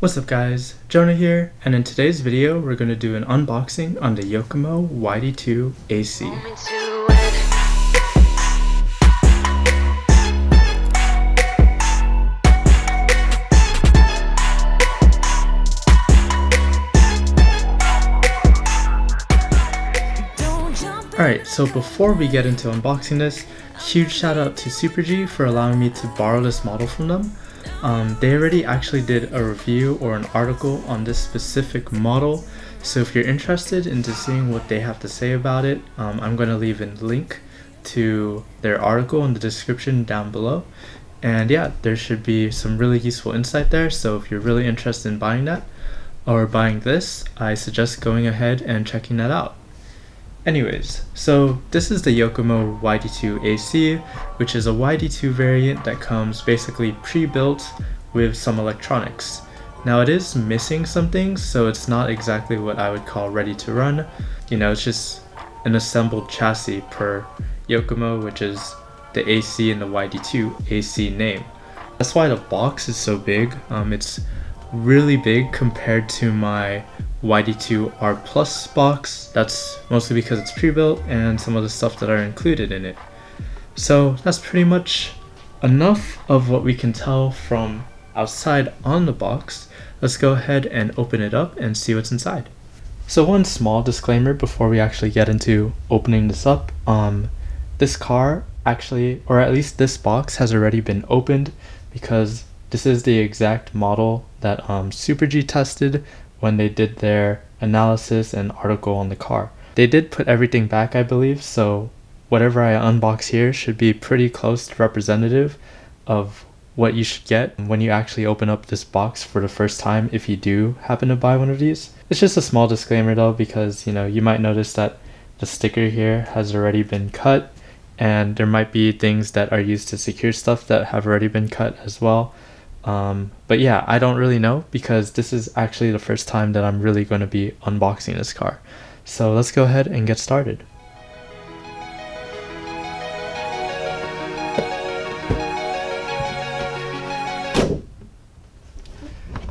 What's up guys, Jonah here, and in today's video we're going to do an unboxing on the Yokomo YD-2AC. Alright, so before we get into unboxing this, huge shout out to Super G for allowing me to borrow this model from them. They already actually did a review or an article on this specific model, so if you're interested into seeing what they have to say about it, I'm going to leave a link to their article in the description down below. And yeah, there should be some really useful insight there, so if you're really interested in buying that or buying this, I suggest going ahead and checking that out. Anyways, so this is the Yokomo YD-2AC, which is a YD2 variant that comes basically pre-built with some electronics. Now it is missing some things, so it's not exactly what I would call ready to run. You know, it's just an assembled chassis per Yokomo, which is the AC and the YD2AC name. That's why the box is so big. It's really big compared to my YD2R Plus box. That's mostly because it's pre-built and some of the stuff that are included in it. So that's pretty much enough of what we can tell from outside on the box. Let's go ahead and open it up and see what's inside. So one small disclaimer before we actually get into opening this up. This car actually, or at least this box, has already been opened because this is the exact model that Super G tested when they did their analysis and article on the car. They did put everything back, I believe, so whatever I unbox here should be pretty close to representative of what you should get when you actually open up this box for the first time if you do happen to buy one of these. It's just a small disclaimer though, because you might notice that the sticker here has already been cut, and there might be things that are used to secure stuff that have already been cut as well. But yeah, I don't really know because this is actually the first time that I'm really going to be unboxing this car. So let's go ahead and get started.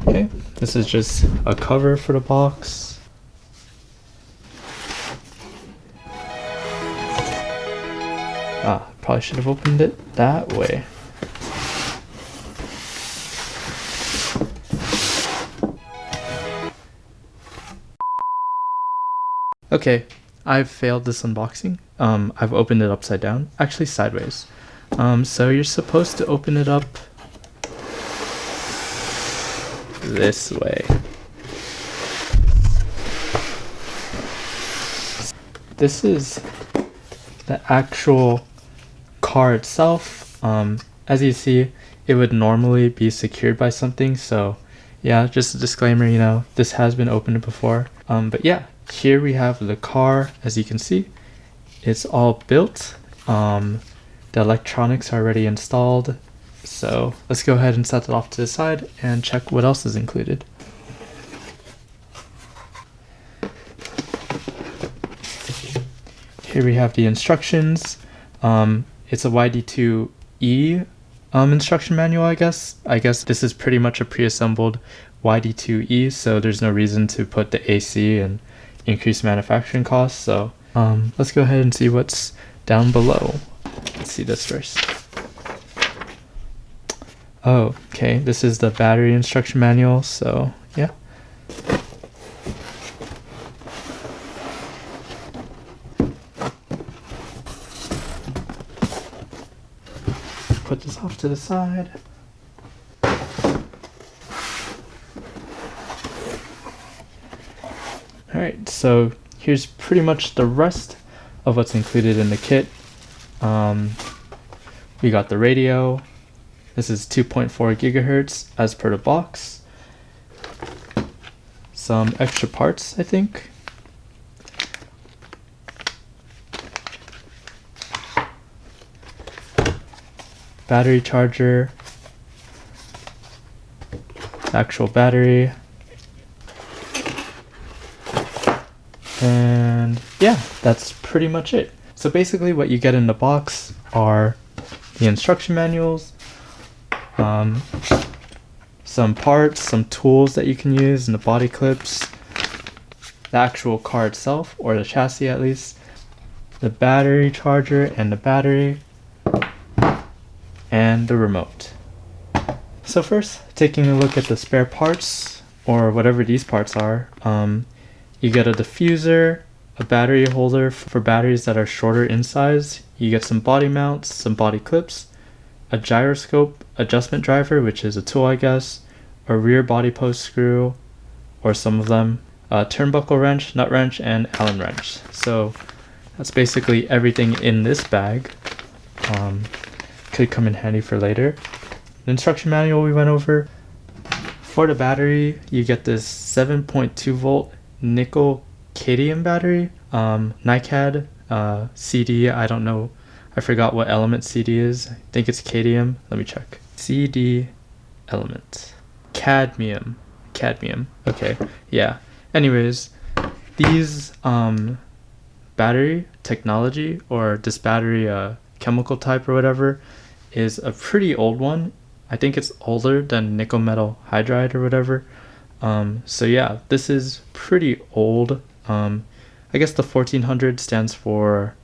Okay, this is just a cover for the box. Probably should have opened it that way. Okay, I've failed this unboxing. I've opened it upside down, actually sideways. So you're supposed to open it up this way. This is the actual car itself. As you see, it would normally be secured by something, so yeah, just a disclaimer, this has been opened before. But yeah, here we have the car. As you can see, it's all built. The electronics are already installed, so let's go ahead and set it off to the side and check what else is included. Here we have the instructions. It's a YD2E instruction manual, I guess. This is pretty much a pre-assembled YD2E, so there's no reason to put the AC and increase manufacturing costs. So let's go ahead and see what's down below. Let's see this first. Oh, okay, this is the battery instruction manual, so yeah. Put this off to the side. Alright, so here's pretty much the rest of what's included in the kit. We got the radio. This is 2.4 gigahertz as per the box. Some extra parts, I think. Battery charger. Actual battery. And yeah, that's pretty much it. So basically what you get in the box are the instruction manuals, some parts, some tools that you can use, and the body clips, the actual car itself, or the chassis at least, the battery charger and the battery, and the remote. So first, taking a look at the spare parts, or whatever these parts are, you get a diffuser, a battery holder for batteries that are shorter in size, you get some body mounts, some body clips, a gyroscope adjustment driver, which is a tool I guess, a rear body post screw, or some of them, a turnbuckle wrench, nut wrench, and Allen wrench. So that's basically everything in this bag. Could come in handy for later. The instruction manual we went over. For the battery, you get this 7.2 volt nickel cadmium battery. NiCad CD, I don't know, I forgot what element CD is. I think it's cadmium. Let me check. CD element. Cadmium. Okay, yeah. Anyways, these battery technology, or this battery chemical type or whatever, is a pretty old one. I think it's older than nickel metal hydride or whatever. So yeah, this is pretty old. I guess the 1400 stands for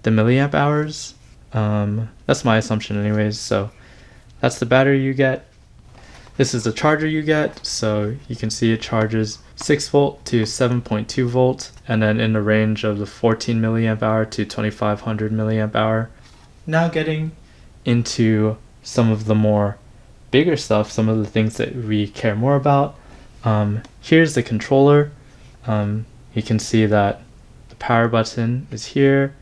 the milliamp hours. That's my assumption anyways. So that's the battery you get. This is the charger you get. So you can see it charges 6 volt to 7.2 volt, and then in the range of the 14 milliamp hour to 2500 milliamp hour. Now getting into some of the more bigger stuff, some of the things that we care more about. Here's the controller. You can see that the power button is here.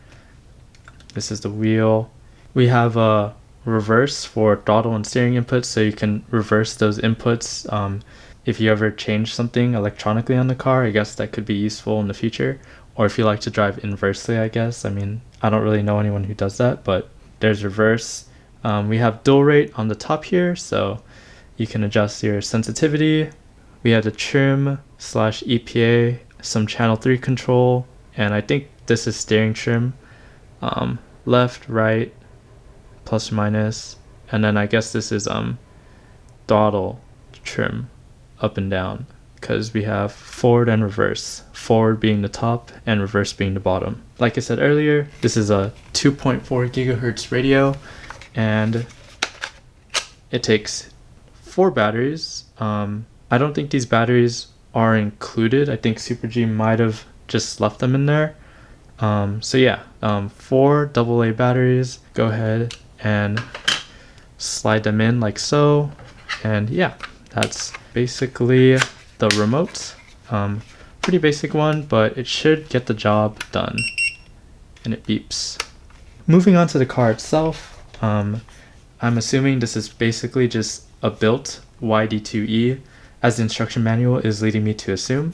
This is the wheel. We have a reverse for throttle and steering inputs, so you can reverse those inputs. If you ever change something electronically on the car, I guess that could be useful in the future. Or if you like to drive inversely, I guess. I mean, I don't really know anyone who does that, but there's reverse. We have dual rate on the top here, so you can adjust your sensitivity. We have the trim / EPA, some channel 3 control, and I think this is steering trim. Left, right, plus or minus, and then I guess this is throttle trim, up and down, because we have forward and reverse, forward being the top and reverse being the bottom. Like I said earlier, this is a 2.4 gigahertz radio, and it takes 4 batteries. I don't think these batteries are included. I think Super G might have just left them in there. So yeah, 4 AA batteries. Go ahead and slide them in like so, and yeah, that's basically the remote. Pretty basic one, but it should get the job done. And it beeps. Moving on to the car itself, I'm assuming this is basically just a built YD-2E, as the instruction manual is leading me to assume.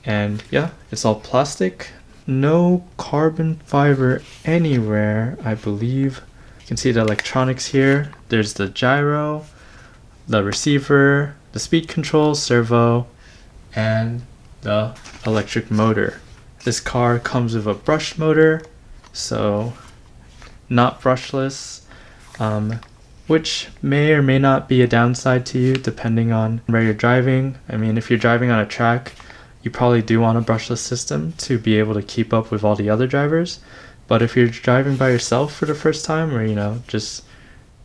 And yeah, it's all plastic. No carbon fiber anywhere, I believe. You can see the electronics here. There's the gyro, the receiver, the speed control, servo, and the electric motor. This car comes with a brushed motor, so not brushless, which may or may not be a downside to you depending on where you're driving. I mean, if you're driving on a track, you probably do want a brushless system to be able to keep up with all the other drivers. But if you're driving by yourself for the first time, or just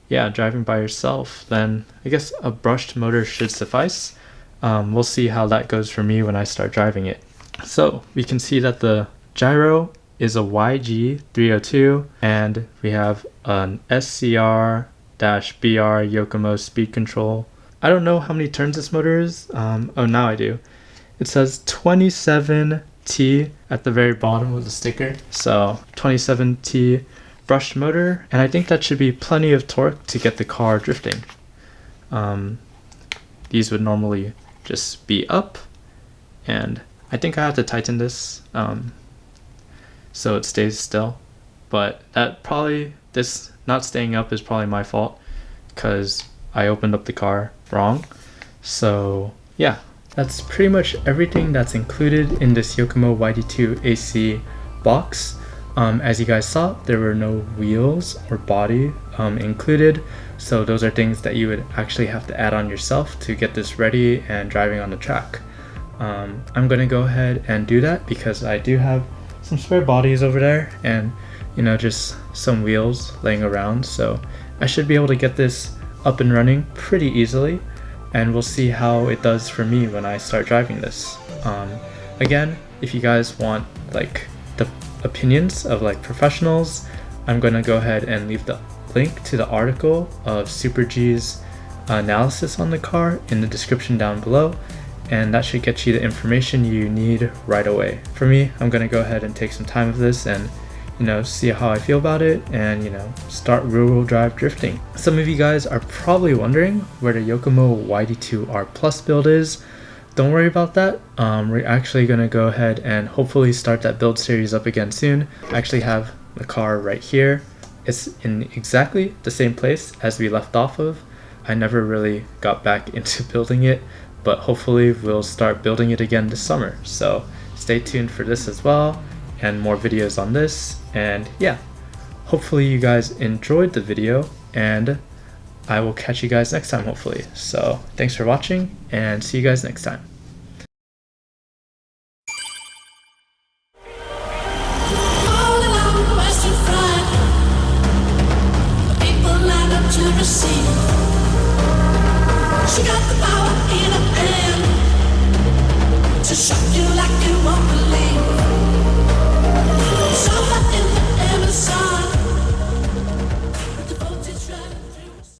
driving by yourself, then I guess a brushed motor should suffice. We'll see how that goes for me when I start driving it. So we can see that the gyro is a YG-302, and we have an SCR-BR Yokomo speed control. I don't know how many turns this motor is. Oh, now I do. It says 27T at the very bottom of the sticker. So 27T brushed motor, and I think that should be plenty of torque to get the car drifting. These would normally just be up, and I think I have to tighten this so it stays still. But this not staying up is probably my fault, because I opened up the car wrong. So yeah, that's pretty much everything that's included in this Yokomo YD-2AC box. As you guys saw, there were no wheels or body included, so those are things that you would actually have to add on yourself to get this ready and driving on the track. I'm gonna go ahead and do that because I do have some spare bodies over there and just some wheels laying around, so I should be able to get this up and running pretty easily, and we'll see how it does for me when I start driving this. Again, if you guys want like the opinions of like professionals, I'm gonna go ahead and leave the link to the article of Super G's analysis on the car in the description down below, and that should get you the information you need right away. For me, I'm gonna go ahead and take some time of this and see how I feel about it and start rear-wheel drive drifting. Some of you guys are probably wondering where the Yokomo YD-2R Plus build is. Don't worry about that. We're actually gonna go ahead and hopefully start that build series up again soon. I actually have the car right here. It's in exactly the same place as we left off of. I never really got back into building it, but hopefully we'll start building it again this summer. So stay tuned for this as well, and more videos on this. And yeah, hopefully you guys enjoyed the video, and I will catch you guys next time hopefully. So thanks for watching and see you guys next time.